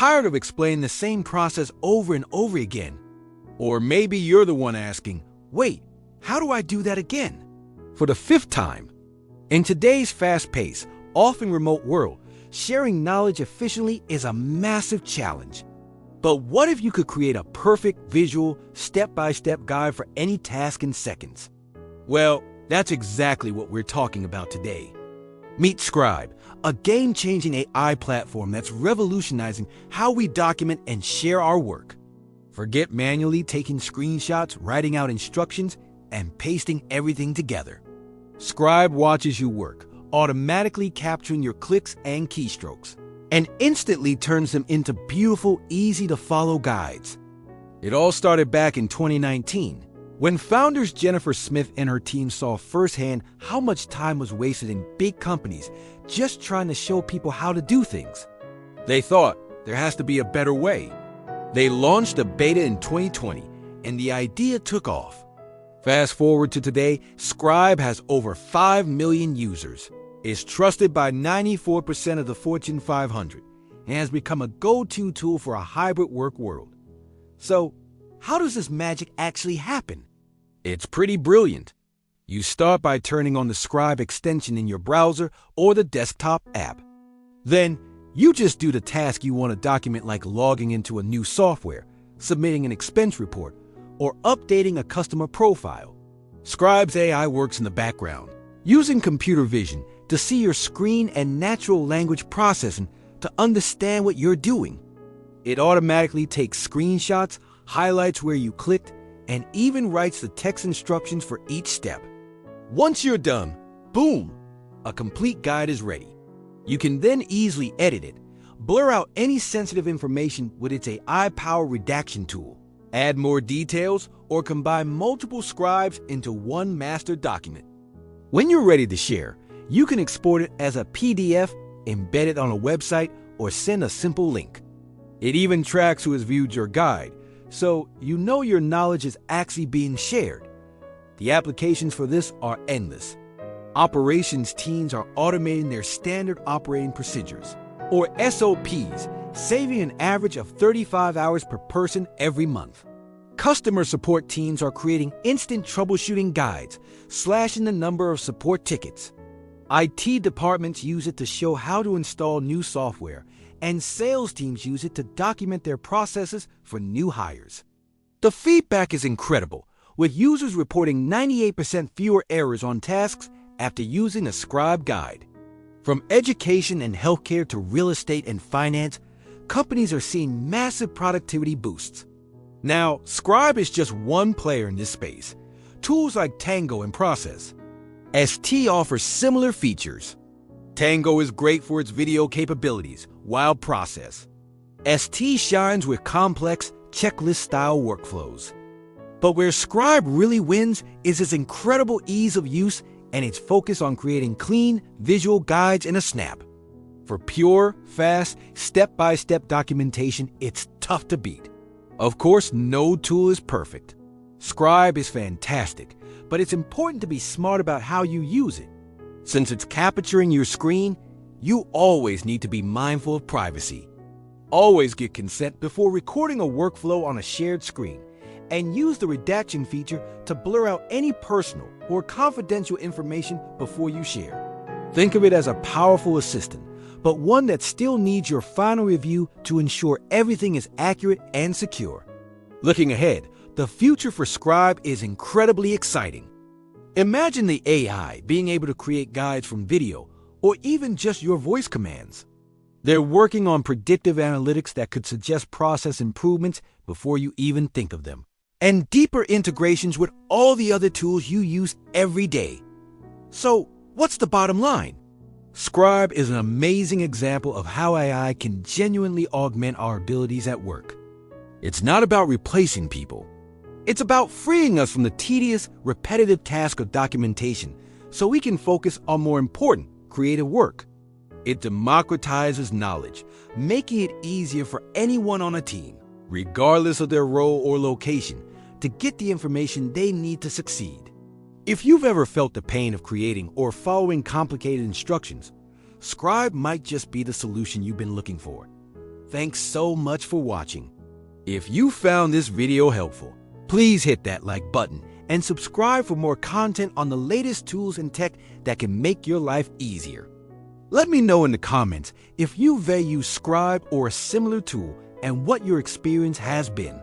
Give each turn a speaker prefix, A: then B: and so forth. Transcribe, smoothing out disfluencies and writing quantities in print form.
A: Tired of explaining the same process over and over again? Or maybe you're the one asking, wait, how do I do that again? For the fifth time. In today's fast-paced, often remote world, sharing knowledge efficiently is a massive challenge. But what if you could create a perfect visual, step-by-step guide for any task in seconds? Well, that's exactly what we're talking about today. Meet Scribe, a game-changing AI platform that's revolutionizing how we document and share our work. Forget manually taking screenshots, writing out instructions, and pasting everything together. Scribe watches you work, automatically capturing your clicks and keystrokes, and instantly turns them into beautiful, easy-to-follow guides. It all started back in 2019, when founders Jennifer Smith and her team saw firsthand how much time was wasted in big companies just trying to show people how to do things. They thought there has to be a better way. They launched a beta in 2020, and the idea took off. Fast forward to today, Scribe has over 5 million users, is trusted by 94% of the Fortune 500, and has become a go-to tool for a hybrid work world. So, how does this magic actually happen? It's pretty brilliant. You start by turning on the Scribe extension in your browser or the desktop app. Then, you just do the task you want to document, like logging into a new software, submitting an expense report, or updating a customer profile. Scribe's AI works in the background, using computer vision to see your screen and natural language processing to understand what you're doing. It automatically takes screenshots, highlights where you clicked, and even writes the text instructions for each step. Once you're done, boom, a complete guide is ready. You can then easily edit it, blur out any sensitive information with its AI-powered redaction tool, add more details, or combine multiple scribes into one master document. When you're ready to share, you can export it as a PDF, embed it on a website, or send a simple link. It even tracks who has viewed your guide, so you know your knowledge is actually being shared. The applications for this are endless. Operations teams are automating their standard operating procedures, or SOPs, saving an average of 35 hours per person every month. Customer support teams are creating instant troubleshooting guides, slashing the number of support tickets. IT departments use it to show how to install new software, and sales teams use it to document their processes for new hires. The feedback is incredible, with users reporting 98% fewer errors on tasks after using a Scribe guide. From education and healthcare to real estate and finance, companies are seeing massive productivity boosts. Now, Scribe is just one player in this space. Tools like Tango and Process. ST offers similar features. Tango is great for its video capabilities, while Process. ST shines with complex, checklist-style workflows. But where Scribe really wins is its incredible ease of use and its focus on creating clean, visual guides in a snap. For pure, fast, step-by-step documentation, it's tough to beat. Of course, no tool is perfect. Scribe is fantastic, but it's important to be smart about how you use it. Since it's capturing your screen, you always need to be mindful of privacy. Always get consent before recording a workflow on a shared screen, and use the redaction feature to blur out any personal or confidential information before you share. Think of it as a powerful assistant, but one that still needs your final review to ensure everything is accurate and secure. Looking ahead, the future for Scribe is incredibly exciting. Imagine the AI being able to create guides from video or even just your voice commands. They're working on predictive analytics that could suggest process improvements before you even think of them, and deeper integrations with all the other tools you use every day. So, what's the bottom line? Scribe is an amazing example of how AI can genuinely augment our abilities at work. It's not about replacing people. It's about freeing us from the tedious, repetitive task of documentation so we can focus on more important, creative work. It democratizes knowledge, making it easier for anyone on a team, regardless of their role or location, to get the information they need to succeed. If you've ever felt the pain of creating or following complicated instructions, Scribe might just be the solution you've been looking for. Thanks so much for watching. If you found this video helpful, please hit that like button and subscribe for more content on the latest tools and tech that can make your life easier. Let me know in the comments if you've used Scribe or a similar tool and what your experience has been.